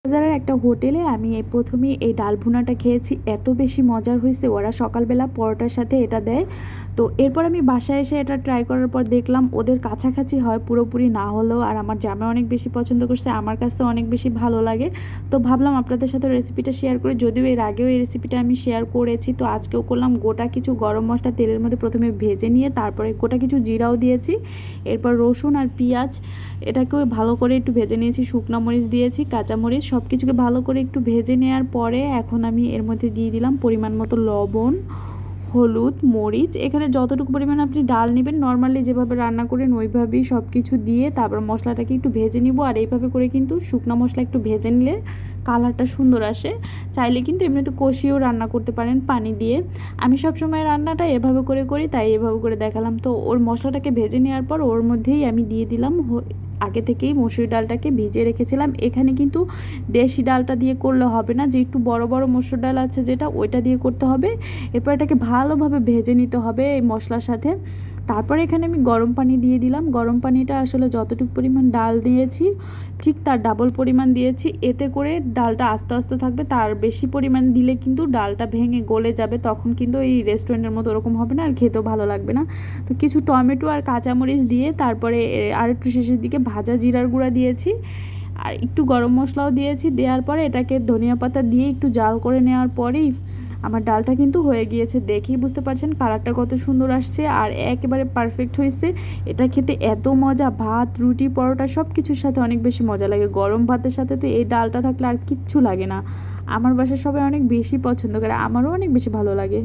বাজারের একটা হোটেলে আমি এই প্রথমেই এই ডাল ভুনাটা খেয়েছি, এত বেশি মজার হয়েছে। ওরা সকালবেলা পরোটার সাথে এটা দেয়। তো এরপর আমি বাসায় এসে এটা ট্রাই করার পর দেখলাম ওদের কাছাকাছি হয়, পুরোপুরি না হলেও। আর আমার জামাই অনেক বেশি পছন্দ করছে, আমার কাছে অনেক বেশি ভালো লাগে। তো ভাবলাম আপনাদের সাথে রেসিপিটা শেয়ার করি, যদিও এর আগেও এই রেসিপিটা আমি শেয়ার করেছি। তো আজকেও করলাম। গোটা কিছু গরম মশলা তেলের মধ্যে প্রথমে ভেজে নিয়ে তারপরে গোটা কিছু জিরাও দিয়েছি, এরপর রসুন আর পেঁয়াজ এটাকেও ভালো করে একটু ভেজে নিয়েছি, শুকনো মরিচ দিয়েছি, কাঁচামরিচ, সব কিছুকে ভালো করে একটু ভেজে নেওয়ার পরে এখন আমি এর মধ্যে দিয়ে দিলাম পরিমাণ মতো লবণ, হলুদ, মরিচ। এখানে যতটুকু পরিমাণ আপনি ডাল নেবেন, নর্মালি যেভাবে রান্না করেন ওইভাবেই সব কিছু দিয়ে তারপর মশলাটাকে একটু ভেজে নিব। আর এইভাবে করে কিন্তু শুকনো মশলা একটু ভেজে নিলে কালারটা সুন্দর আসে। চাইলে কিন্তু এমনিতে কষিয়েও রান্না করতে পারেন পানি দিয়ে। আমি সবসময় রান্নাটা এভাবে করে করি, তাই এভাবে করে দেখালাম। তো ওর মশলাটাকে ভেজে নেওয়ার পর ওর মধ্যেই আমি দিয়ে দিলাম আগে থেকেই মসুর ডালটাকে ভিজিয়ে রেখেছিলাম। এখানে কিন্তু দেশি ডালটা দিয়ে করলে হবে না, যে একটু বড় বড় মসুর ডাল আছে যেটা, ওইটা দিয়ে করতে হবে। এরপর এটাকে ভালোভাবে ভেজে নিতে হবে এই মশলার সাথে। তারপরে এখানে আমি গরম পানি দিয়ে দিলাম। গরম পানিটা আসলে যতটুকু পরিমাণ ডাল দিয়েছি ঠিক তার ডাবল পরিমাণ দিয়েছি, এতে করে ডালটা আস্তে আস্তে থাকবে। তার বেশি পরিমাণ দিলে কিন্তু ডালটা ভেঙে গলে যাবে, তখন কিন্তু এই রেস্টুরেন্টের মতো ওরকম হবে না, আর খেতেও ভালো লাগবে না। তো কিছু টমেটো আর কাঁচামরিচ দিয়ে তারপরে আর একটু শেষের দিকে ভাজা জিরার গুঁড়া দিয়েছি, আর একটু গরম মশলাও দিয়েছি। দেওয়ার পরে এটাকে ধনিয়া পাতা দিয়ে একটু জাল করে নেওয়ার পরেই আমার ডালটা কিন্তু হয়ে গিয়েছে। দেখেই বুঝতে পারছেন কালারটা কত সুন্দর আসছে আর একেবারে পারফেক্ট হয়েছে। এটা খেতে এত মজা, ভাত, রুটি, পরোটা সব কিছুর সাথে অনেক বেশি মজা লাগে। গরম ভাতের সাথে তো এই ডালটা থাকলে আর কিচ্ছু লাগে না। আমার বাসার সবাই অনেক বেশি পছন্দ করে, আমারও অনেক বেশি ভালো লাগে।